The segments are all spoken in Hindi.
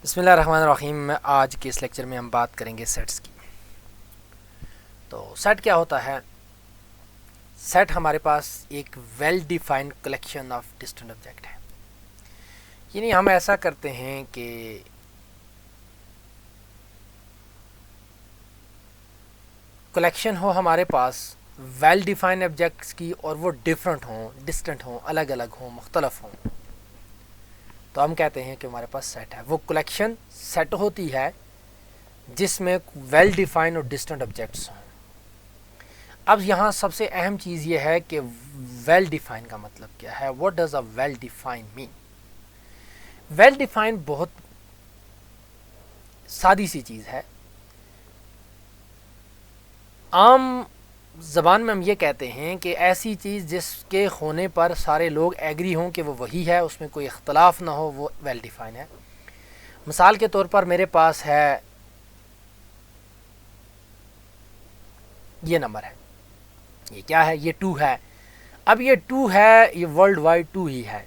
बिस्मिल्लाहिर्रहमानिर्रहीम। आज के इस लेक्चर में हम बात करेंगे सेट्स की। तो सेट क्या होता है? सेट हमारे पास एक well defined collection of distant object है। यानी हम ऐसा करते हैं कि कलेक्शन हो हमारे पास वेल डिफाइंड ऑब्जेक्ट्स की, और वो डिफरेंट हों, डिस्टेंट हों, अलग अलग हों, मुख्तलफ हों, तो हम कहते हैं कि हमारे पास सेट है। वो कलेक्शन सेट होती है जिसमें वेल डिफाइंड और डिस्टेंट ऑब्जेक्ट्स हों। अब यहाँ सबसे अहम चीज़ ये है कि वेल डिफाइन का मतलब क्या है। What does a well define mean? Well define बहुत सादी सी चीज़ है। आम ज़बान में हम ये कहते हैं कि ऐसी चीज़ जिसके होने पर सारे लोग एग्री हों कि वो वही है, उसमें कोई इख्तलाफ ना हो, वो वेल डिफाइन है। मिसाल के तौर पर मेरे पास है ये नंबर है, ये क्या है? ये 2 है। अब ये 2 है, ये वर्ल्ड वाइड 2 ही है।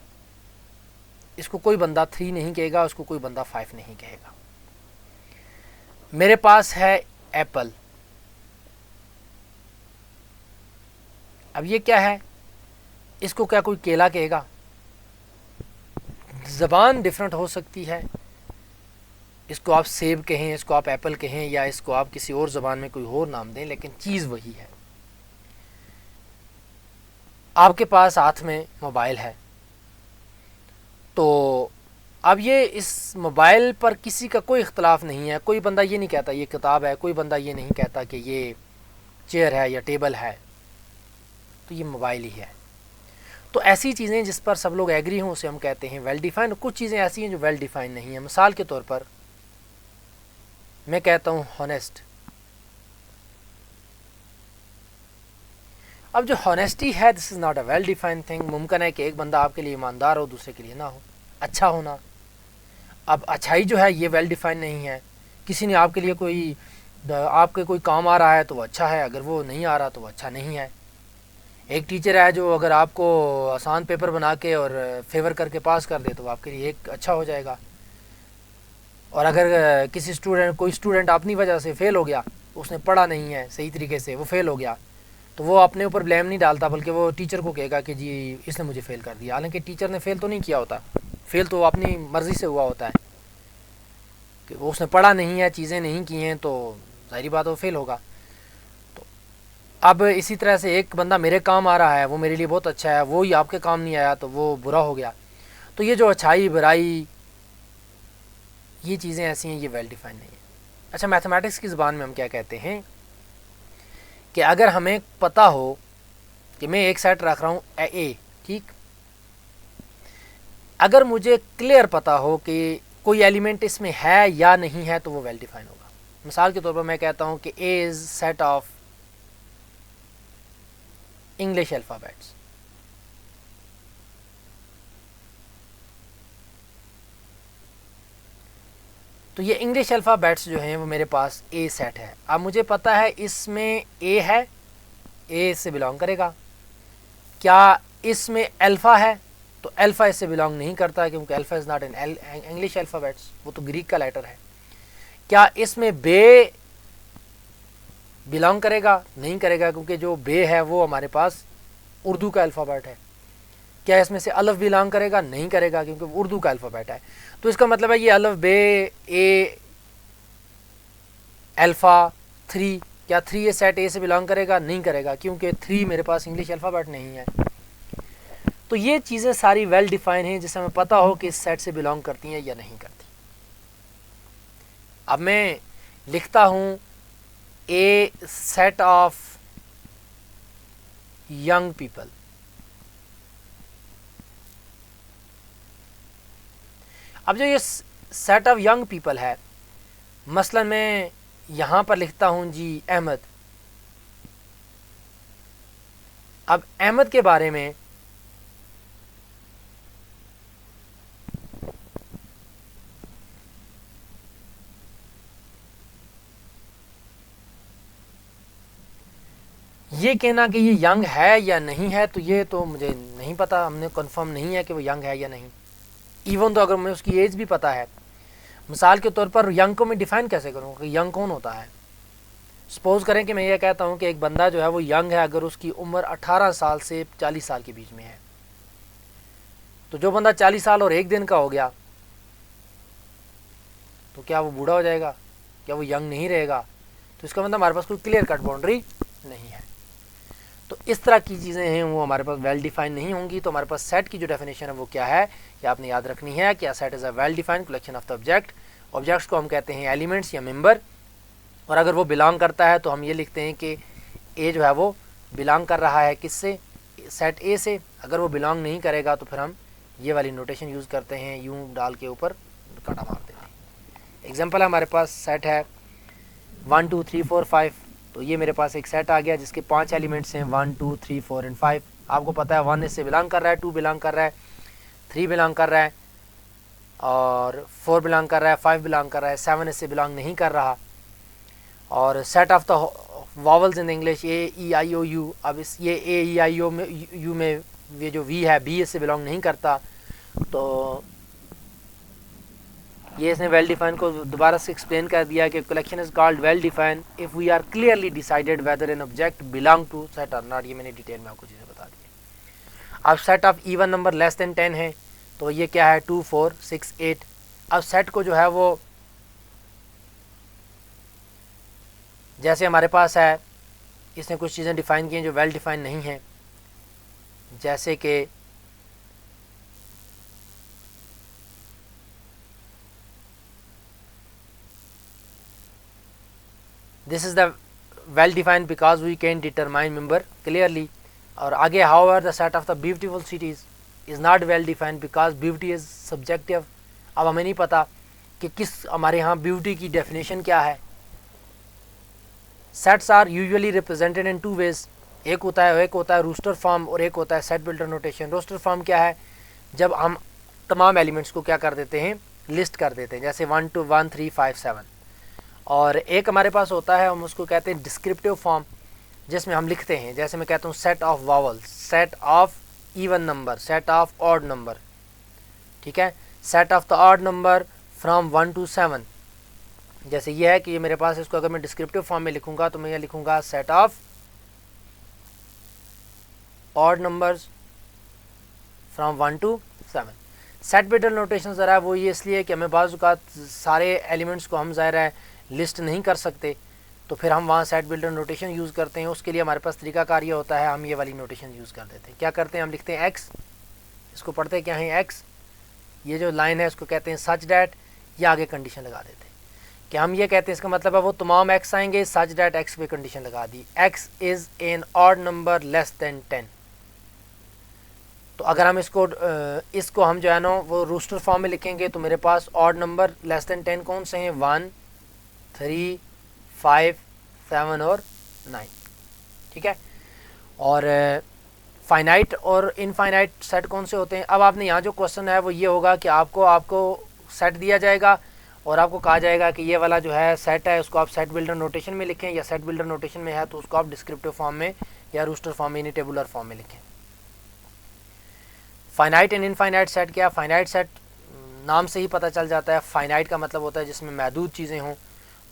इसको कोई बंदा 3 नहीं कहेगा, उसको कोई बंदा 5 नहीं कहेगा। मेरे पास है एप्पल। अब ये क्या है? इसको क्या कोई केला कहेगा? ज़बान डिफरेंट हो सकती है। इसको आप सेब कहें, इसको आप एप्पल कहें, या इसको आप किसी और ज़बान में कोई और नाम दें, लेकिन चीज़ वही है। आपके पास हाथ में मोबाइल है, तो अब ये इस मोबाइल पर किसी का कोई इख्तलाफ नहीं है। कोई बंदा ये नहीं कहता ये किताब है, कोई बंदा ये नहीं कहता कि ये चेयर है या टेबल है, तो ये मोबाइल ही है। तो ऐसी चीज़ें जिस पर सब लोग एग्री हों उसे हम कहते हैं वेल डिफाइंड। कुछ चीज़ें ऐसी हैं जो वेल डिफाइंड नहीं है। मिसाल के तौर पर मैं कहता हूँ हॉनेस्ट। अब जो हॉनेस्टी है, this is not a well defined thing. मुमकिन है कि एक बंदा आपके लिए ईमानदार हो, दूसरे के लिए ना हो। अच्छा होना, अब अच्छाई जो है ये वेल डिफाइंड नहीं है। किसी ने आपके लिए कोई आपके कोई काम आ रहा है तो वो अच्छा है, अगर वो नहीं आ रहा तो वो अच्छा नहीं है। एक टीचर है जो अगर आपको आसान पेपर बना के और फेवर करके पास कर दे तो वो आपके लिए एक अच्छा हो जाएगा। और अगर किसी कोई स्टूडेंट अपनी वजह से फ़ेल हो गया, उसने पढ़ा नहीं है सही तरीके से, वो फ़ेल हो गया, तो वो अपने ऊपर ब्लेम नहीं डालता, बल्कि वो टीचर को कहेगा कि जी इसने मुझे फ़ेल कर दिया। हालांकि टीचर ने फ़ेल तो नहीं किया होता, फ़ेल तो अपनी मर्ज़ी से हुआ होता है कि वो उसने पढ़ा नहीं है, चीज़ें नहीं की हैं, तो ज़ाहिरी बात वो फ़ेल होगा। तो अब इसी तरह से एक बंदा मेरे काम आ रहा है, वो मेरे लिए बहुत अच्छा है, वो ही आपके काम नहीं आया तो वो बुरा हो गया। तो ये जो अच्छाई बुराई, ये चीज़ें ऐसी हैं, ये वेल डिफाइन नहीं है। अच्छा, मैथमेटिक्स की ज़बान में हम क्या कहते हैं कि अगर हमें पता हो कि मैं एक सेट रख रहा हूँ ए, ठीक, अगर मुझे क्लियर पता हो कि कोई एलिमेंट इसमें है या नहीं है, तो वो वेल डिफाइन होगा। मिसाल के तौर पर मैं कहता हूँ कि A is set of English alphabets. तो ये इंग्लिश अल्फ़ाबेट्स जो हैं वो मेरे पास ए सेट है। अब मुझे पता है इसमें ए है, ए से बिलोंग करेगा। क्या इसमें अल्फ़ा है? तो अल्फ़ा इससे बिलोंग नहीं करता, क्योंकि alpha is not in English alphabets, वो तो ग्रीक का लेटर है। क्या इसमें बे बिलोंग करेगा? नहीं करेगा, क्योंकि जो बे है वो हमारे पास उर्दू का अल्फ़ाबेट है। क्या इसमें से अलफ बिलोंग करेगा? नहीं करेगा, क्योंकि उर्दू का अल्फ़ाबेट है। तो इसका मतलब है ये अलफ बे ए अल्फ़ा 3, क्या 3 ये सेट ए से बिलोंग करेगा? नहीं करेगा, क्योंकि 3 मेरे पास इंग्लिश अल्फ़ाबेट नहीं है। तो ये चीज़ें सारी वेल डिफाइन हैं, जिससे हमें पता हो कि इस सेट से बिलोंग करती हैं या नहीं करती। अब मैं लिखता हूँ ए सेट ऑफ यंग पीपल। अब जो ये सेट ऑफ यंग पीपल है, मसलन मैं यहाँ पर लिखता हूँ जी अहमद। अब अहमद के बारे में ये कहना कि ये यंग है या नहीं है, तो ये तो मुझे नहीं पता, हमने कंफर्म नहीं है कि वो यंग है या नहीं। इवन तो अगर मुझे उसकी एज भी पता है, मिसाल के तौर पर यंग को मैं डिफ़ाइन कैसे करूँ कि यंग कौन होता है। सपोज़ करें कि मैं ये कहता हूँ कि एक बंदा जो है वो यंग है, अगर उसकी उम्र 18 साल से 40 साल के बीच में है, तो जो बंदा 40 साल और 1 दिन का हो गया तो क्या वो बूढ़ा हो जाएगा, क्या वो यंग नहीं रहेगा? तो इसका मतलब हमारे पास कोई क्लियर कट बाउंड्री नहीं है। तो इस तरह की चीज़ें हैं वो हमारे पास वेल डिफाइन नहीं होंगी। तो हमारे पास सेट की जो डेफिनेशन है वो क्या है, ये आपने याद रखनी है कि set is a well defined collection of the object. Objects को हम कहते हैं एलिमेंट्स या मेंबर, और अगर वो बिलोंग करता है तो हम ये लिखते हैं कि ए जो है वो बिलोंग कर रहा है किससे, सेट ए से। अगर वो बिलोंग नहीं करेगा तो फिर हम ये वाली नोटेशन यूज़ करते हैं, यूँ डाल के ऊपर काटा मार देते हैं। एग्जाम्पल हमारे पास सेट है 1 2 3 4 5, तो ये मेरे पास एक सेट आ गया जिसके 5 एलिमेंट्स हैं 1 2 3 4 एंड 5। आपको पता है 1 इससे बिलोंग कर रहा है, 2 बिलोंग कर रहा है, 3 बिलोंग कर रहा है, और 4 बिलोंग कर रहा है, 5 बिलोंग कर रहा है, 7 इससे बिलोंग नहीं कर रहा। और set of the vowels in English A E I O U, अब इस ये ए ई आई ओ में यू में ये जो वी है बी इससे बिलोंग नहीं करता, तो ये इसने वेल डिफाइन को दोबारा से एक्सप्लेन कर दिया कि collection is called well define if we are clearly decided whether an object belong to set और नॉट। ये मैंने डिटेल में आपको चीज़ें बता दी। अब set of even number less than 10 है, तो ये क्या है 2 4 6 8। अब सेट को जो है वो जैसे हमारे पास है, इसने कुछ चीज़ें डिफ़ाइन की हैं जो वेल डिफाइन नहीं हैं, जैसे कि this is the well defined because we can determine member clearly. और आगे however the set of the beautiful cities is not well defined because beauty is subjective. अब हमें नहीं पता कि किस हमारे यहाँ ब्यूटी की डेफिनेशन क्या है। Sets are usually represented in 2 ways, एक होता है रोस्टर फॉर्म और एक होता है set builder notation. Roster form क्या है, जब हम तमाम एलिमेंट्स को क्या कर देते हैं, लिस्ट कर देते हैं, जैसे 1 2 1 3 5 7। और एक हमारे पास होता है, हम उसको कहते हैं डिस्क्रिप्टिव फॉर्म, जिसमें हम लिखते हैं, जैसे मैं कहता हूँ set of vowels, set of even number, set of odd number, ठीक है, set of the odd number from 1 to 7। जैसे ये है कि ये मेरे पास, इसको अगर मैं डिस्क्रिप्टिव फॉर्म में लिखूंगा तो मैं ये लिखूंगा set of odd numbers from 1 to 7। Set builder notation ज़रा है वो ये इसलिए कि हमें बाज़ औक़ात सारे एलिमेंट्स को हम ज़ाहिर है लिस्ट नहीं कर सकते, तो फिर हम वहाँ सेट बिल्डर नोटेशन यूज़ करते हैं। उसके लिए हमारे पास तरीकाकार ये होता है, हम ये वाली नोटेशन यूज़ कर देते हैं। क्या करते हैं, हम लिखते हैं एक्स, इसको पढ़ते क्या है एक्स, ये जो लाइन है इसको कहते हैं सच डैट, या आगे कंडीशन लगा देते हैं कि हम ये कहते हैं, इसका मतलब है वो तमाम एक्स आएंगे, सच डैट एक्स पे कंडीशन लगा दी, x is an odd number less than 10। तो अगर हम इसको हम जो है ना वो रोस्टर फॉर्म में लिखेंगे तो मेरे पास ऑड नंबर लेस दैन 10 कौन से हैं, 1 3 5 7 और 9, ठीक है। और फाइनाइट और इनफाइनाइट सेट कौन से होते हैं। अब आपने यहाँ जो क्वेश्चन है वो ये होगा कि आपको सेट दिया जाएगा और आपको कहा जाएगा कि ये वाला जो है सेट है उसको आप सेट बिल्डर नोटेशन में लिखें, या सेट बिल्डर नोटेशन में है तो उसको आप डिस्क्रिप्टिव फॉर्म में या रोस्टर फॉर्म में, यानी टेबुलर फॉर्म में लिखें। फाइनाइट एंड इनफाइनाइट सेट क्या है, फाइनाइट सेट नाम से ही पता चल जाता है, फाइनाइट का मतलब होता है जिसमें महदूद चीज़ें हों।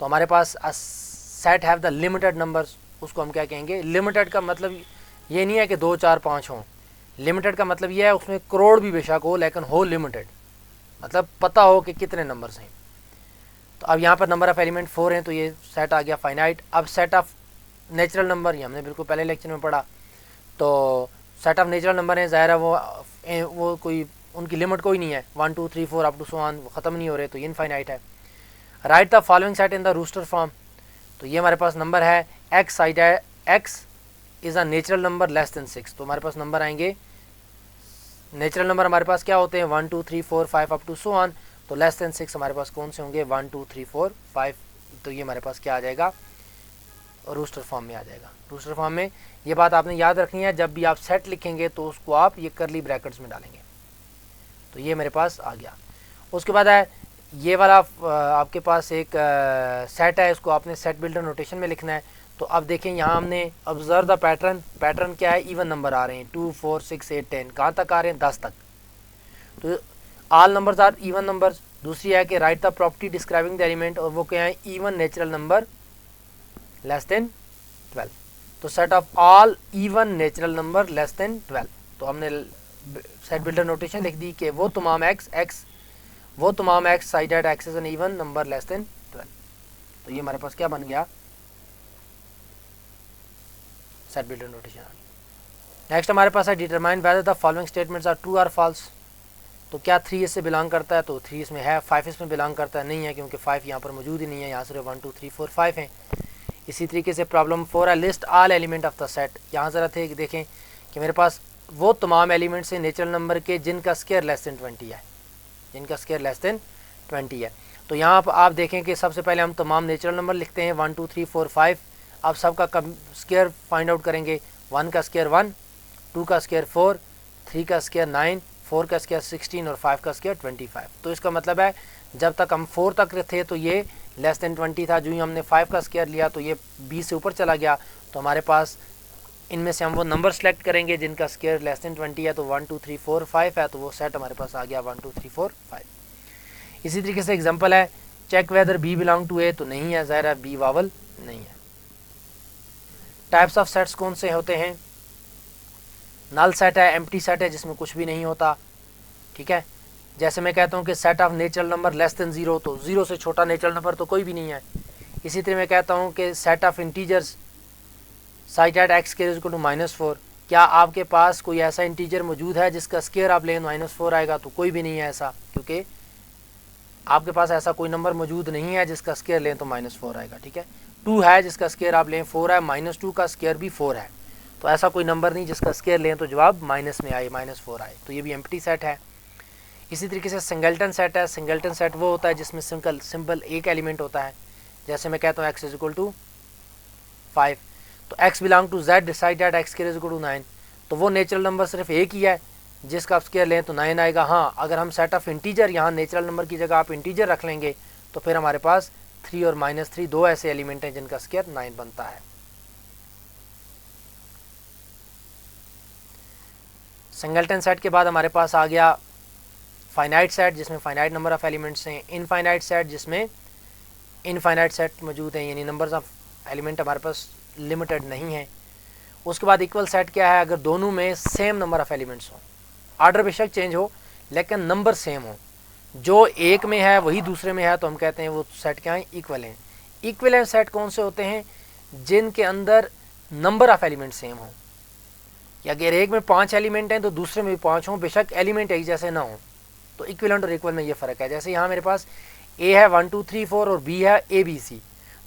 तो हमारे पास set have the limited numbers, उसको हम क्या कहेंगे, लिमिटेड का मतलब ये नहीं है कि 2 4 5 हों, लिमिटेड का मतलब ये है उसमें करोड़ भी बेशक हो लेकिन हो लिमिटेड, मतलब पता हो कि कितने नंबर्स हैं। तो अब यहाँ पर नंबर ऑफ़ एलिमेंट 4 हैं, तो ये सेट आ गया फाइनाइट। अब सेट ऑफ नेचुरल नंबर, ये हमने बिल्कुल पहले लेक्चर में पढ़ा, तो सेट ऑफ नेचुरल नंबर है, ज़ाहिर है वो कोई उनकी लिमिट कोई नहीं है, 1 2 3 4 अप टू सो ऑन, ख़त्म नहीं हो रहे, तो ये इनफाइनाइट है। Write the following set in the roster form, तो ये हमारे पास नंबर है x is a natural number less than 6। तो हमारे पास नंबर आएंगे, नेचुरल नंबर हमारे पास क्या होते हैं, 1 2 3 4 5 अप टू सो ऑन, तो लेस दैन 6 हमारे पास कौन से होंगे, 1 2 3 4 5। तो ये हमारे पास क्या आ जाएगा, रोस्टर फॉर्म में आ जाएगा। रोस्टर फॉर्म में ये बात आपने याद रखनी है, जब भी आप सेट लिखेंगे तो उसको आप ये करली ब्रैकेट्स में डालेंगे। तो ये मेरे पास आ गया। उसके बाद है ये वाला आपके पास एक सेट है, इसको आपने सेट बिल्डर नोटेशन में लिखना है। तो अब देखें यहाँ हमने ऑब्जर्व द पैटर्न, पैटर्न क्या है, इवन नंबर आ रहे हैं 2 4 6 8 10, कहाँ तक आ रहे हैं, 10 तक। तो all numbers are even numbers, दूसरी है कि write the property describing the element, और वो क्या है, even natural number less than 12। तो set of all even natural number less than 12, तो हमने सेट बिल्डर नोटेशन लिख दी कि वो तमाम x such that x is an even number less than 12। तो ये हमारे पास क्या बन गया, सेट बिल्डर नोटेशन आ गया। नेक्स्ट हमारे पास है determine whether the following statements are true और फॉल्स। तो क्या 3 इससे बिलोंग करता है, तो 3 इसमें है, 5 इसमें बिलोंग करता है, नहीं है क्योंकि 5 यहाँ पर मौजूद ही नहीं है, यहाँ सिर्फ 1 2 3 4 5 हैं। इसी तरीके से प्रॉब्लम 4 है, list all element of the set. यहाँ ज़रा थे देखें कि मेरे पास वो तमाम एलिमेंट्स हैं नेचुरल नंबर के जिनका स्क्वायर लेस देन 20 है, जिनका स्क्वायर लेस देन 20 है। तो यहाँ पर आप देखें कि सबसे पहले हम तमाम नेचुरल नंबर लिखते हैं 1 2 3 4 5। अब सबका स्क्वायर फाइंड आउट करेंगे, 1 का स्क्वायर 1, 2 का स्क्वायर 4, 3 का स्क्वायर 9, 4 का स्क्वायर 16 और 5 का स्क्वायर 25। तो इसका मतलब है जब तक हम 4 तक थे तो ये लेस देन 20 था, जो ही हमने 5 का स्क्वायर लिया तो ये 20 से ऊपर चला गया। तो हमारे पास इनमें से हम वो नंबर सेलेक्ट करेंगे जिनका स्क्वायर लेस देन 20 है, तो 1 2 3 4 5 है, तो वो सेट हमारे पास आ गया 1 2 3 4 5। इसी तरीके से एग्जांपल है, check whether B belong to A, तो नहीं है, ज़ाहिर है बी वावल नहीं है। टाइप्स ऑफ सेट्स कौन से होते हैं, नल सेट है, एम्प्टी सेट है जिसमें कुछ भी नहीं होता, ठीक है। जैसे मैं कहता हूँ कि set of natural number less then 0, तो 0 से छोटा नेचुरल नंबर तो कोई भी नहीं है। इसी तरह मैं कहता हूँ कि set of integers such that x square equal to -4, क्या आपके पास कोई ऐसा इंटीजर मौजूद है जिसका स्क्वायर आप लें -4 आएगा, तो कोई भी नहीं है ऐसा, क्योंकि आपके पास ऐसा कोई नंबर मौजूद नहीं है जिसका स्क्वायर लें तो -4 आएगा, ठीक है। 2 है जिसका स्क्वायर आप लें 4 है, -2 का स्क्वायर भी 4 है, तो ऐसा कोई नंबर नहीं जिसका स्क्वायर लें तो जवाब माइनस में आए, -4 आए, तो ये भी एम्प्टी सेट है। इसी तरीके से सिंगलटन सेट है, सिंगलटन सेट वो होता है जिसमें सिंपल एक एलिमेंट होता है। जैसे मैं कहता हूँ x इज इक्वल टू 5, तो x बिलोंग टू z डिसाइड that x square is equal to 9, तो वो नेचुरल नंबर सिर्फ एक ही है जिसका आप स्क्वायर लें तो 9 आएगा। हाँ, अगर हम सेट ऑफ इंटीजर यहाँ नेचुरल नंबर की जगह आप इंटीजर रख लेंगे तो फिर हमारे पास 3 और -3 दो ऐसे एलिमेंट हैं जिनका स्क्वायर 9 बनता है। सिंगलटन सेट के बाद हमारे पास आ गया फाइनाइट सेट जिसमें फाइनाइट नंबर ऑफ एलिमेंट्स हैं, इनफाइनाइट सेट जिसमें इनफाइनाइट सेट मौजूद हैं, यानी नंबर्स ऑफ एलिमेंट हमारे पास लिमिटेड नहीं है। उसके बाद इक्वल सेट क्या है, अगर दोनों में सेम नंबर ऑफ एलिमेंट्स हों, ऑर्डर बेशक चेंज हो लेकिन नंबर सेम हो, जो एक में है वही दूसरे में है, तो हम कहते हैं वो सेट क्या है, इक्वल हैं। इक्विवेलेंट सेट कौन से होते हैं, जिनके अंदर नंबर ऑफ एलिमेंट सेम हो, या अगर एक में 5 एलिमेंट हैं तो दूसरे में भी 5 हों, बेशक एलिमेंट एक जैसे ना हो, तो इक्विवेलेंट और इक्वल में ये फ़र्क है। जैसे यहाँ मेरे पास ए है 1 2 3 4 और बी है ABC,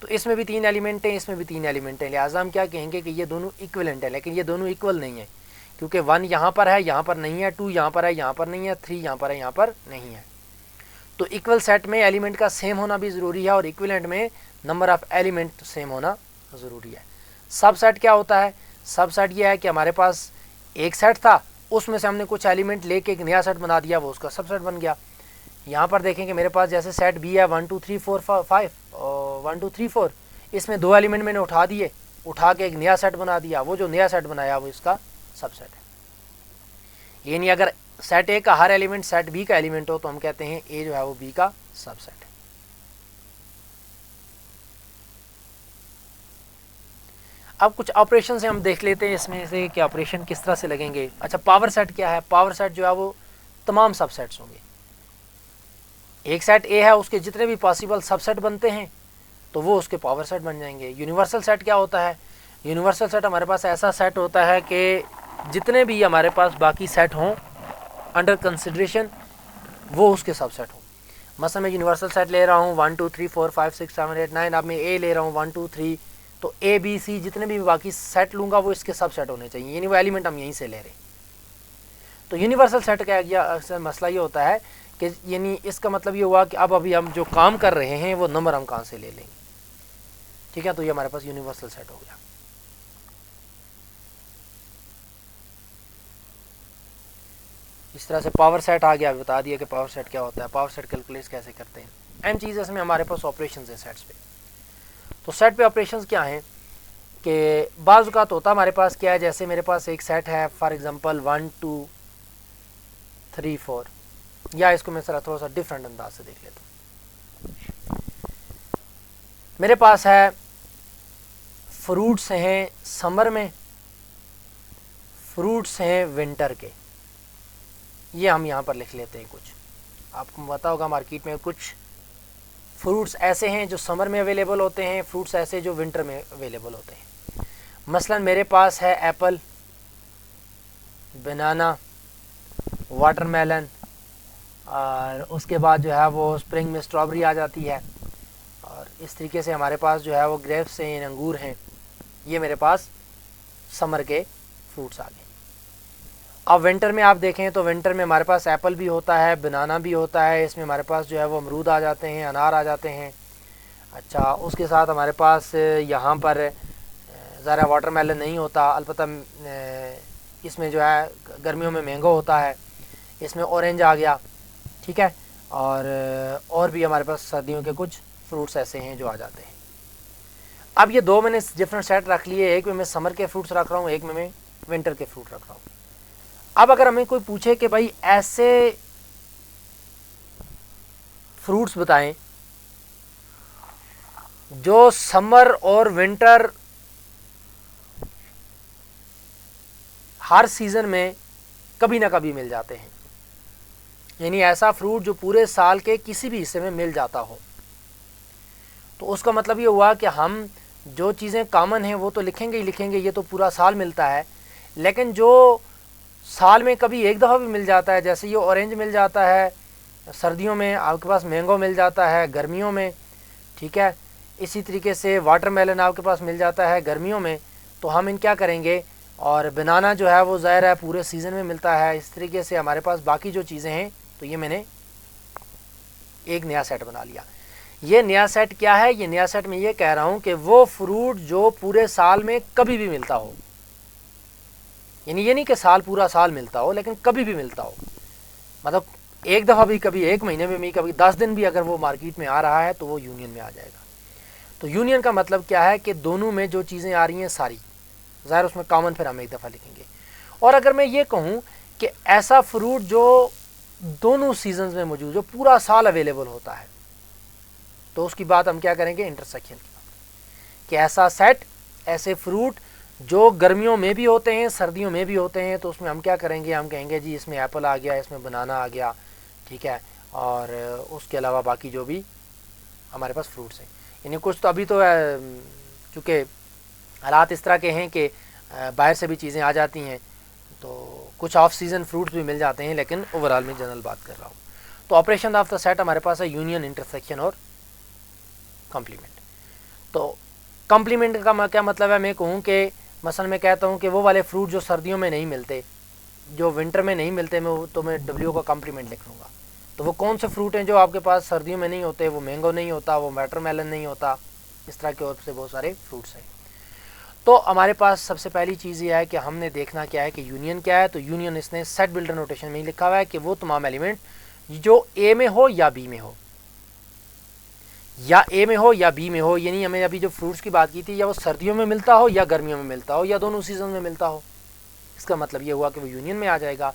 तो इसमें भी 3 एलिमेंट हैं, इसमें भी 3 एलिमेंट हैं, लिहाजा हम क्या कहेंगे कि ये दोनों इक्विवेलेंट है, लेकिन ये दोनों इक्वल नहीं है, क्योंकि 1 यहाँ पर है, यहाँ पर नहीं है, 2 यहाँ पर है, यहाँ पर नहीं है, 3 यहाँ पर है, यहाँ पर नहीं है। तो इक्वल सेट में एलिमेंट का सेम होना भी ज़रूरी है और इक्विवेलेंट में नंबर ऑफ़ एलिमेंट सेम होना ज़रूरी है। सब सेट क्या होता है, सब सेट ये है कि हमारे पास एक सेट था, उसमें से हमने कुछ एलिमेंट लेके एक नया सेट बना दिया, वो उसका सबसेट बन गया। यहाँ पर देखें कि मेरे पास जैसे सेट बी है 1 2 3 4 5 और 1 2 3 4, इसमें 2 एलिमेंट मैंने उठा दिए, उठा के एक नया सेट बना दिया, वो जो नया सेट बनाया वो इसका सबसेट है। यानी अगर सेट ए का हर एलिमेंट सेट बी का एलिमेंट हो तो हम कहते हैं ए जो है वो बी का सबसेट है। अब कुछ ऑपरेशन से हम देख लेते हैं इसमें से कि ऑपरेशन किस तरह से लगेंगे। अच्छा, पावर सेट क्या है, पावर सेट जो है वो तमाम सबसेट्स होंगे। एक सेट ए है, उसके जितने भी पॉसिबल सबसेट बनते हैं तो वो उसके पावर सेट बन जाएंगे। यूनिवर्सल सेट क्या होता है, यूनिवर्सल सेट हमारे पास ऐसा सेट होता है कि जितने भी हमारे पास बाकी सेट हों अंडर कंसिडरेशन वो उसके सबसेट हों। मसलन मैं यूनिवर्सल सेट ले रहा हूँ 1 2 3 4 5 6 7 8 9, अब मैं ए ले रहा हूँ 1 2 3, तो ए बी सी जितने भी बाकी सेट लूँगा वो इसके सबसेट होने चाहिए, यानी वो एलिमेंट हम यहीं से ले रहे हैं। तो यूनिवर्सल सेट का अक्सर मसला ये होता है कि यानी इसका मतलब ये हुआ कि अब अभी हम जो काम कर रहे हैं वो नंबर हम कहाँ से ले लेंगे, ठीक है। तो ये हमारे पास यूनिवर्सल सेट हो गया। इस तरह से पावर सेट आ गया, बता दिया कि पावर सेट क्या होता है, पावर सेट कैलकुलेट कैसे करते हैं। एन चीज़ इसमें हमारे पास ऑपरेशन है सेट्स पे। तो सेट पे ऑपरेशंस क्या हैं कि बाज़ औक़ात होता हमारे पास क्या है, जैसे मेरे पास एक सेट है फॉर एग्ज़ाम्पल 1 2 3 4, या इसको मैं थोड़ा सा डिफरेंट अंदाज से देख लेता हूँ। मेरे पास है फ्रूट्स हैं समर में, फ्रूट्स हैं विंटर के, ये हम यहाँ पर लिख लेते हैं। कुछ आपको पता होगा मार्केट में कुछ फ्रूट्स ऐसे हैं जो समर में अवेलेबल होते हैं, फ्रूट्स ऐसे जो विंटर में अवेलेबल होते हैं। मसलन मेरे पास है एप्पल, बनाना, वाटरमेलन, और उसके बाद जो है वो स्प्रिंग में स्ट्रॉबेरी आ जाती है, और इस तरीके से हमारे पास जो है वो ग्रेप्स हैं, अंगूर हैं। ये मेरे पास समर के फ्रूट्स आ गए। अब विंटर में आप देखें तो विंटर में हमारे पास एप्पल भी होता है, बनाना भी होता है, इसमें हमारे पास जो है वो अमरूद आ जाते हैं, अनार आ जाते हैं। अच्छा, उसके साथ हमारे पास यहाँ पर ज़रा वाटरमेलन नहीं होता, अलबत्ता इसमें जो है गर्मियों में मैंगो होता है, इसमें ऑरेंज आ गया, ठीक है। और भी हमारे पास सर्दियों के कुछ फ्रूट्स ऐसे हैं जो आ जाते हैं। अब ये दो मैंने डिफरेंट सेट रख लिए, एक में मैं समर के फ्रूट्स रख रहा हूँ, एक में मैं विंटर के फ्रूट रख रहा हूँ। अब अगर हमें कोई पूछे कि भाई ऐसे फ्रूट्स बताएं जो समर और विंटर हर सीज़न में कभी ना कभी मिल जाते हैं, यानी ऐसा फ्रूट जो पूरे साल के किसी भी हिस्से में मिल जाता हो, तो उसका मतलब ये हुआ कि हम जो चीज़ें कॉमन हैं वो तो लिखेंगे ही लिखेंगे, ये तो पूरा साल मिलता है। लेकिन जो साल में कभी एक दफ़ा भी मिल जाता है, जैसे ये ऑरेंज मिल जाता है सर्दियों में, आपके पास मैंगो मिल जाता है गर्मियों में, ठीक है। इसी तरीके से वाटरमेलन आपके पास मिल जाता है गर्मियों में, तो हम इन क्या करेंगे, और बनाना जो है वो ज़ाहिर है पूरे सीज़न में मिलता है। इस तरीके से हमारे पास बाकी जो चीज़ें हैं, तो ये मैंने एक नया सेट बना लिया। ये नया सेट क्या है, ये नया सेट मैं ये कह रहा हूँ कि वो फ्रूट जो पूरे साल में कभी भी मिलता हो, यानी ये नहीं कि साल पूरा साल मिलता हो, लेकिन कभी भी मिलता हो, मतलब एक दफ़ा भी, कभी एक महीने में भी, कभी 10 दिन भी अगर वो मार्केट में आ रहा है तो वो यूनियन में आ जाएगा। तो यूनियन का मतलब क्या है कि दोनों में जो चीज़ें आ रही हैं सारी, ज़ाहिर उसमें कॉमन फिर हम एक दफ़ा लिखेंगे। और अगर मैं ये कहूँ कि ऐसा फ्रूट जो दोनों सीजन्स में मौजूद, जो पूरा साल अवेलेबल होता है, तो उसकी बात हम क्या करेंगे, इंटरसेक्शन की, कि ऐसा सेट, ऐसे फ्रूट जो गर्मियों में भी होते हैं सर्दियों में भी होते हैं, तो उसमें हम क्या करेंगे, हम कहेंगे जी इसमें एप्पल आ गया, इसमें बनाना आ गया, ठीक है, और उसके अलावा बाकी जो भी हमारे पास फ्रूट्स हैं। यानी कुछ तो अभी तो चूँकि हालात इस तरह के हैं कि बाहर से भी चीज़ें आ जाती हैं, तो कुछ ऑफ सीज़न फ्रूट्स भी मिल जाते हैं, लेकिन ओवरऑल में जनरल बात कर रहा हूँ। तो ऑपरेशन ऑफ द सेट हमारे पास है यूनियन, इंटरसेक्शन और कॉम्प्लीमेंट। तो कॉम्प्लीमेंट का क्या मतलब है, मैं कहूँ कि मसलन मैं कहता हूँ कि वो वाले फ्रूट जो सर्दियों में नहीं मिलते, जो विंटर में नहीं मिलते, मैं डब्ल्यू का कॉम्प्लीमेंट लिख लूँगा। तो वो कौन से फ्रूट हैं जो आपके पास सर्दियों में नहीं होते, वो मैंगो नहीं होता, वो वाटरमेलन नहीं होता, इस तरह के और से बहुत सारे फ्रूट्स हैं। तो हमारे पास सबसे पहली चीज़ ये है कि हमने देखना क्या है कि यूनियन क्या है। तो यूनियन इसने सेट बिल्डर नोटेशन में ही लिखा हुआ है कि वो तमाम एलिमेंट जो ए में हो या बी में हो, या ए में हो या बी में हो, यानी हमें अभी जो फ्रूट्स की बात की थी, या वो सर्दियों में मिलता हो या गर्मियों में मिलता हो या दोनों सीजन में मिलता हो, इसका मतलब ये हुआ कि वो यूनियन में आ जाएगा।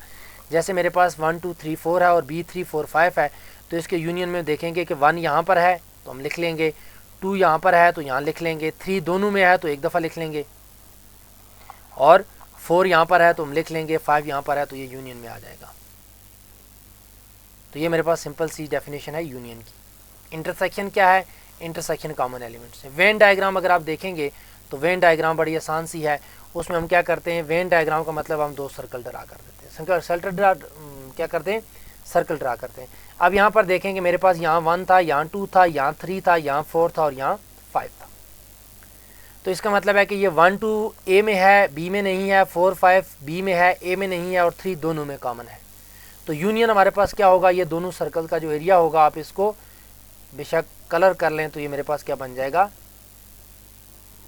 जैसे मेरे पास 1 2 3 4 है और बी 3 4 5 है, तो इसके यूनियन में देखेंगे कि 1 यहाँ पर है तो हम लिख लेंगे, 2 यहाँ पर है तो यहाँ लिख लेंगे, 3 दोनों में है तो एक दफ़ा लिख लेंगे, और 4 यहाँ पर है तो हम लिख लेंगे, 5 यहाँ पर है तो ये यूनियन में आ जाएगा। तो ये मेरे पास सिंपल सी डेफिनेशन है यूनियन की। इंटरसेक्शन क्या है, इंटरसेक्शन कॉमन एलिमेंट्स है। वेन डायग्राम अगर आप देखेंगे तो वेन डायग्राम बड़ी आसान सी है। उसमें हम क्या करते हैं, वेन डायग्राम का मतलब हम 2 सर्कल ड्रा कर देते हैं, सर्कल ड्रा क्या करते हैं, सर्कल ड्रा करते हैं। अब यहाँ पर देखेंगे मेरे पास यहाँ 1 था, यहाँ 2 था, यहाँ 3 था, यहाँ 4 था और यहाँ 5 था। तो इसका मतलब है कि ये 1 2 ए में है, बी में नहीं है, 4 5 बी में है, ए में नहीं है, और 3 दोनों में कॉमन है। तो यूनियन हमारे पास क्या होगा, ये दोनों सर्कल का जो एरिया होगा, आप इसको बेशक कलर कर लें तो ये मेरे पास क्या बन जाएगा,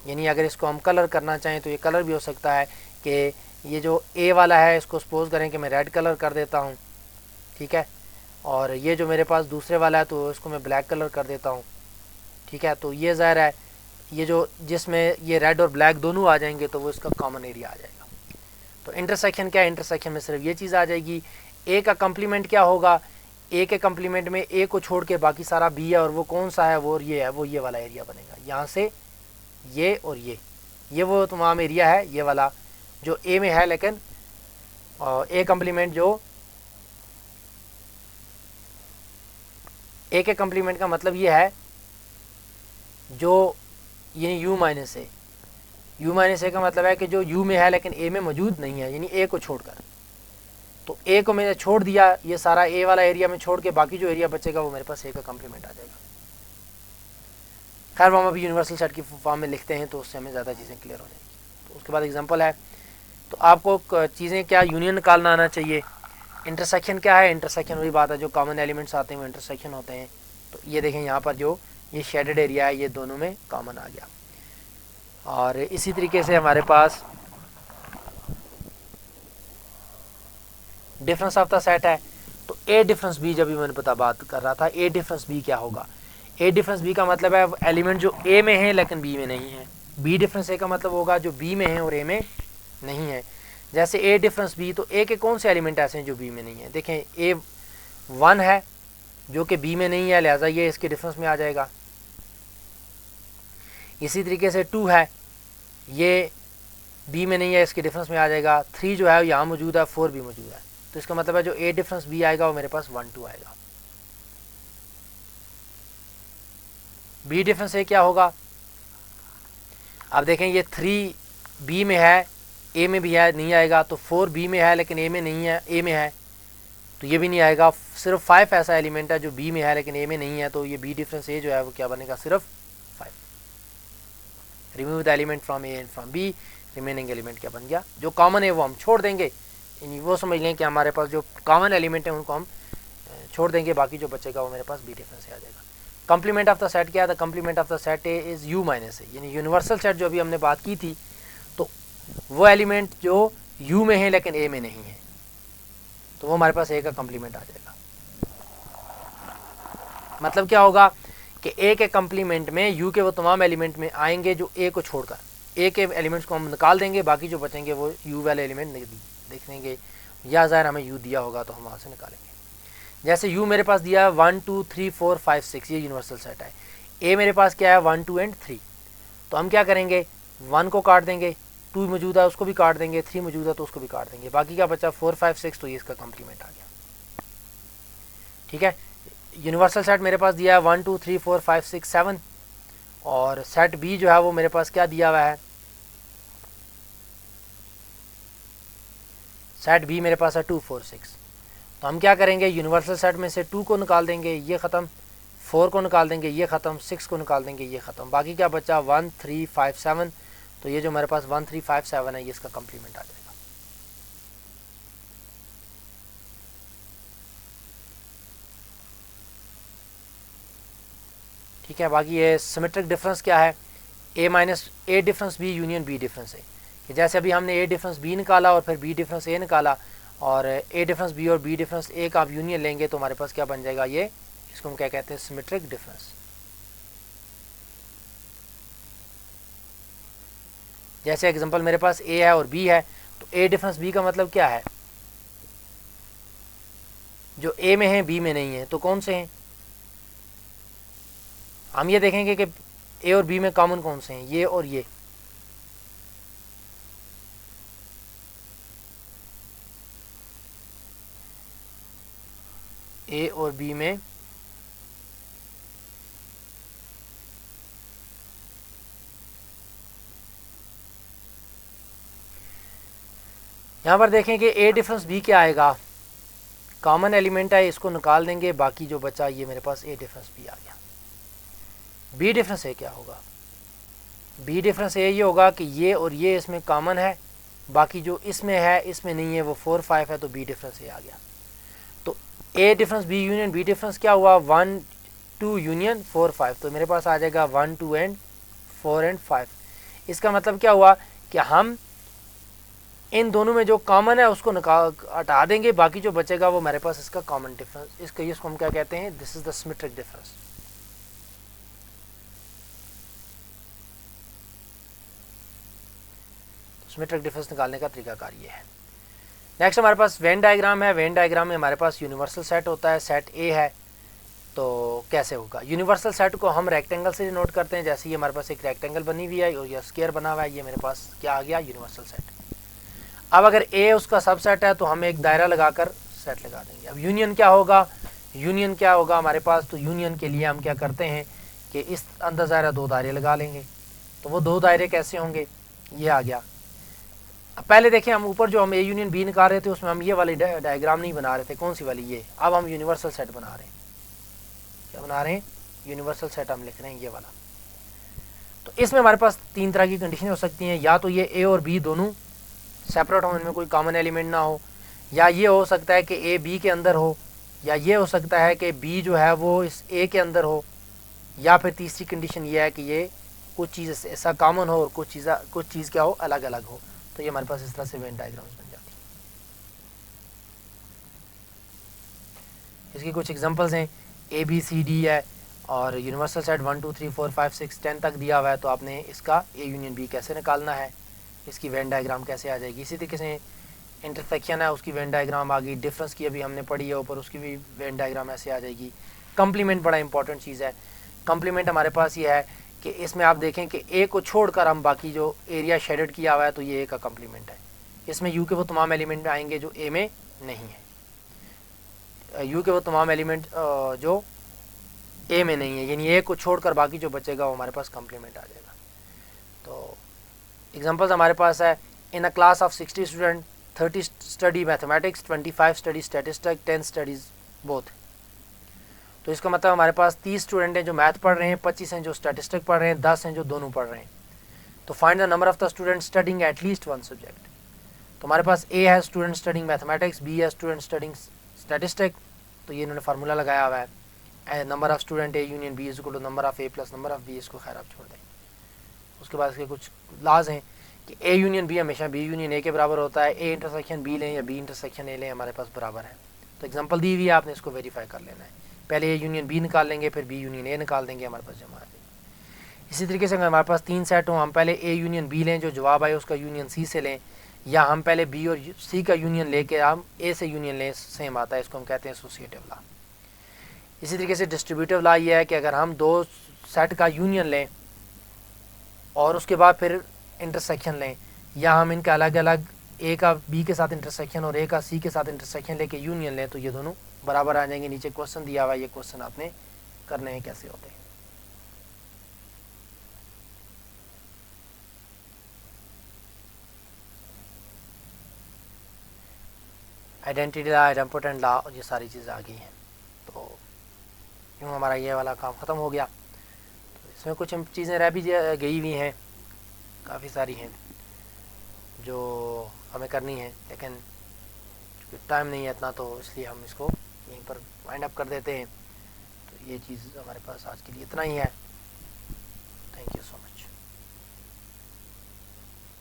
यानी अगर इसको हम कलर करना चाहें तो ये कलर भी हो सकता है कि ये जो ए वाला है इसको सपोज करें कि मैं रेड कलर कर देता हूँ, ठीक है, और ये जो मेरे पास दूसरे वाला है तो इसको मैं ब्लैक कलर कर देता हूँ, ठीक है। तो ये ज़ाहिर है ये जो जिसमें ये रेड और ब्लैक दोनों आ जाएंगे तो वो इसका कॉमन एरिया आ जाएगा। तो इंटरसेक्शन क्या है, इंटरसेक्शन में सिर्फ ये चीज़ आ जाएगी। ए का कम्प्लीमेंट क्या होगा, ए के कम्प्लीमेंट में ए को छोड़ के बाकी सारा बी है, और वो कौन सा है, वो ये है, वो ये वाला एरिया बनेगा। यहाँ से ये और ये वो तमाम एरिया है, ये वाला जो ए में है, लेकिन ए कम्प्लीमेंट जो ए के कम्प्लीमेंट का मतलब ये है जो यानी U minus A, U minus A का मतलब है कि जो यू में है लेकिन ए में मौजूद नहीं है, यानी ए को छोड़कर। तो ए को मैंने छोड़ दिया, ये सारा ए वाला एरिया में छोड़ के बाकी जो एरिया बचेगा वो मेरे पास ए का कम्प्लीमेंट आ जाएगा। खैर वो हम अभी यूनिवर्सल सेट की फॉर्म में लिखते हैं तो उससे हमें ज़्यादा चीज़ें क्लियर हो जाएंगी। तो उसके बाद एग्जांपल है, तो आपको चीज़ें क्या यूनियन निकालना आना चाहिए। इंटरसेक्शन क्या है, इंटरसेक्शन वही बात है, जो कॉमन एलिमेंट्स आते हैं वो इंटरसेक्शन होते हैं। तो ये देखें यहाँ पर जो ये शेडेड एरिया है ये दोनों में कॉमन आ गया। और इसी तरीके से हमारे पास डिफरेंस ऑफ द सेट है। तो ए डिफरेंस बी, जब भी मैंने बात कर रहा था, ए डिफरेंस बी क्या होगा। ए डिफरेंस बी का मतलब है एलिमेंट जो ए में है लेकिन बी में नहीं है। बी डिफरेंस ए का मतलब होगा जो बी में है और ए में नहीं है। जैसे ए डिफरेंस बी, तो ए के कौन से एलिमेंट ऐसे हैं जो बी में नहीं है। देखें ए 1 है जो कि बी में नहीं है, लिहाजा ये इसके डिफरेंस में आ जाएगा। इसी तरीके से 2 है, ये बी में नहीं है, इसके डिफरेंस में आ जाएगा। 3 जो है यहाँ मौजूद है, 4 भी मौजूद है। तो इसका मतलब है जो ए डिफरेंस बी आएगा वो मेरे पास 1 2 आएगा। बी डिफरेंस ए क्या होगा, अब देखें ये 3 बी में है, ए में भी है, नहीं आएगा। तो 4 बी में है लेकिन ए में नहीं है, ए में है तो ये भी नहीं आएगा। सिर्फ 5 ऐसा एलिमेंट है जो बी में है लेकिन ए में नहीं है, तो ये बी डिफरेंस ए जो है वो क्या बनेगा, सिर्फ 5। Remove the element from A and from B, remaining element क्या बन गया, जो कॉमन है वो हम छोड़ देंगे। वो समझ लें कि हमारे पास जो कॉमन एलिमेंट है उनको हम छोड़ देंगे, बाकी जो बचेगा वो मेरे पास बी डिफरेंस आ जाएगा। कम्प्लीमेंट ऑफ द सेट क्या है, the complement of the set A is U minus A, यानी यूनिवर्सल सेट जो अभी हमने बात की थी, तो वो एलिमेंट जो यू में है लेकिन ए में नहीं है, तो वो हमारे पास ए का कम्प्लीमेंट आ जाएगा। मतलब क्या होगा कि ए के कम्प्लीमेंट में यू के वो तमाम एलिमेंट में आएंगे जो ए को छोड़कर, ए के एलिमेंट्स को हम निकाल देंगे, बाकी जो बचेंगे वो यू वाले एलिमेंट देख लेंगे, या ज़ाहिर हमें यू दिया होगा तो हम वहाँ से निकालेंगे। जैसे यू मेरे पास दिया है 1 2 3 4 5 6, ये यूनिवर्सल सेट है। ए मेरे पास क्या है 1 2 एंड 3, तो हम क्या करेंगे 1 को काट देंगे, 2 मौजूद है उसको भी काट देंगे, 3 मौजूद है तो उसको भी काट देंगे, बाकी क्या बचा 4 5 6, तो ये इसका कम्प्लीमेंट आ गया। ठीक है, यूनिवर्सल सेट मेरे पास दिया है 1 2 3 4 5 6 7, और सेट बी जो है वो मेरे पास क्या दिया हुआ है, सेट बी मेरे पास है 2 4 6। तो हम क्या करेंगे यूनिवर्सल सेट में से 2 को निकाल देंगे, ये ख़त्म, 4 को निकाल देंगे, ये ख़त्म, 6 को निकाल देंगे, ये ख़त्म, बाकी क्या बचा 1 3 5 7। तो ये जो मेरे पास 1 3 5 7 है ये इसका कम्प्लीमेंट आ जाएगा। ठीक है, बाकी ये सिमेट्रिक डिफरेंस क्या है, A minus A difference B union B difference है, कि जैसे अभी हमने ए डिफरेंस बी निकाला और फिर बी डिफरेंस ए निकाला, और ए डिफरेंस बी और बी डिफरेंस ए का आप यूनियन लेंगे तो हमारे पास क्या बन जाएगा, ये इसको हम क्या कहते हैं, सिमेट्रिक डिफरेंस। जैसे एग्जांपल मेरे पास ए है और बी है, तो ए डिफरेंस बी का मतलब क्या है, जो ए में है बी में नहीं है, तो कौन से हैं, हम ये देखेंगे कि ए और बी में कॉमन कौन से हैं, ये और ये। ए और बी में यहाँ पर देखें कि ए डिफरेंस बी क्या आएगा, कॉमन एलिमेंट है, इसको निकाल देंगे, बाकी जो बचा ये मेरे पास ए डिफरेंस बी आ गया। बी डिफरेंस ए क्या होगा, बी डिफरेंस ए ये होगा कि ये और ये इसमें कॉमन है, बाकी जो इसमें है इसमें नहीं है, वो 4 5 है, तो बी डिफरेंस ए आ गया। तो A difference B union B difference क्या हुआ, 1 2 यूनियन 4 5, तो मेरे पास आ जाएगा 1 2 एंड 4 एंड 5। इसका मतलब क्या हुआ कि हम इन दोनों में जो कॉमन है उसको हटा देंगे, बाकी जो बचेगा वो मेरे पास इसका कॉमन डिफरेंस, इसको हम क्या कहते हैं, this is the symmetric difference. Symmetric difference निकालने का तरीकाकार ये है। नेक्स्ट हमारे पास वेन डायग्राम है। वेन डायग्राम में हमारे पास यूनिवर्सल सेट होता है, सेट ए है। तो कैसे होगा, यूनिवर्सल सेट को हम रेक्टेंगल से नोट करते हैं। जैसे ये हमारे पास एक रेक्टेंगल बनी हुई है और ये स्क्वायर बना हुआ है, ये मेरे पास क्या आ गया, यूनिवर्सल सेट। अब अगर ए उसका सबसेट है तो हम एक दायरा लगाकर सेट लगा देंगे। अब यूनियन क्या होगा, यूनियन क्या होगा हमारे पास, तो यूनियन के लिए हम क्या करते हैं कि इस अंदर दायरा दो दायरे लगा लेंगे। तो वो दो दायरे कैसे होंगे, ये आ गया। अब पहले देखें, हम ऊपर जो हम ए यूनियन बी निकाल रहे थे उसमें हम ये वाली डायग्राम नहीं बना रहे थे, कौन सी वाली, ये। अब हम यूनिवर्सल सेट बना रहे हैं। क्या बना रहे हैं, यूनिवर्सल सेट हम लिख रहे हैं, ये वाला। तो इसमें हमारे पास तीन तरह की कंडीशन हो सकती हैं, या तो ये ए और बी दोनों सेपरेट हो, इनमें कोई कॉमन एलिमेंट ना हो, या ये हो सकता है कि ए बी के अंदर हो, या ये हो सकता है कि बी जो है वो इस ए के अंदर हो, या फिर तीसरी कंडीशन ये है कि ये कुछ चीज़ ऐसा कॉमन हो और कुछ चीज़ क्या हो, अलग अलग हो। तो ये हमारे पास इस तरह से वेन डायग्राम्स बन जाती है। इसकी कुछ एग्जांपल्स हैं, ए बी सी डी है और यूनिवर्सल सेट 1 2 3 4 5 6 10 तक दिया हुआ है। तो आपने इसका ए यूनियन बी कैसे निकालना है, इसकी वेन डायग्राम कैसे आ जाएगी। इसी तरीके से इंटरसेक्शन है, उसकी वेन डायग्राम आ गई। डिफरेंस की अभी हमने पढ़ी है ऊपर, उसकी भी वेन डायग्राम ऐसे आ जाएगी। कम्प्लीमेंट बड़ा इंपॉर्टेंट चीज़ है। कम्प्लीमेंट हमारे पास ये है कि इसमें आप देखें कि ए को छोड़कर हम बाकी जो एरिया शेडेड किया हुआ है तो ये ए का कम्प्लीमेंट है। इसमें यू के वो तमाम एलिमेंट आएंगे जो ए में नहीं है, यू के वो तमाम एलिमेंट जो ए में नहीं है, यानी ए को छोड़कर बाकी जो बचेगा वो हमारे पास कम्प्लीमेंट आ जाएगा। तो एग्जांपल्स हमारे पास है, in a class of 60 student 30 study mathematics, 25 study statistics, 10 studies both. तो इसका मतलब हमारे पास 30 स्टूडेंट हैं जो मैथ पढ़ रहे हैं, 25 हैं जो स्टैटिस्टिक पढ़ रहे हैं, 10 हैं जो दोनों पढ़ रहे हैं। तो find the number of the student studying at least one subject. तो हमारे पास ए है स्टूडेंट स्टडिंग मैथमेटिक्स, बी है स्टूडेंट स्टडिंग स्टैटिस्टिक। तो ये इन्होंने फार्मूला लगाया हुआ है, number of student A union B is equal to number of A plus number of B. इसको खैर आप छोड़ दें। उसके बाद इसके कुछ लाज हैं कि ए यूनियन बी हमेशा बी यूनियन ए के बराबर होता है, ए इंटरसेक्शन बी लें या बी इंटरसेक्शन ए लें हमारे पास बराबर है। तो एग्जांपल दी हुई है, आपने इसको वेरीफाई कर लेना है। पहले ए यूनियन बी निकाल लेंगे, फिर बी यूनियन ए निकाल देंगे, हमारे पास जमा आ जाएगी। इसी तरीके से अगर हमारे पास तीन सेट हों, हम पहले ए यूनियन बी लें, जो जवाब आए उसका यूनियन सी से लें, या हम पहले बी और सी का यूनियन लेके हम ए से यूनियन लें, सेम आता है, इसको हम कहते हैं एसोसिएटिव लॉ। इसी तरीके से डिस्ट्रीब्यूटिव लॉ ये है कि अगर हम दो सेट का यूनियन लें और उसके बाद फिर इंटरसेक्शन लें, या हम इनका अलग अलग ए का बी के साथ इंटरसेक्शन और ए का सी के साथ इंटरसेक्शन लेके यूनियन लें, तो ये दोनों बराबर आ जाएंगे। नीचे क्वेश्चन दिया हुआ है, ये क्वेश्चन आपने करने हैं कैसे होते हैं। आइडेंटिटी लॉ, आइडेम्पोटेंट लॉ, और ये सारी चीज़ें आ गई हैं। तो यूँ हमारा ये वाला काम ख़त्म हो गया। तो इसमें कुछ चीज़ें रह भी गई हुई हैं, काफ़ी सारी हैं जो हमें करनी है, लेकिन चूँकि टाइम नहीं है इतना, तो इसलिए हम इसको यहीं पर वाइंड अप कर देते हैं। तो ये चीज़ हमारे पास आज के लिए इतना ही है। Thank you so much.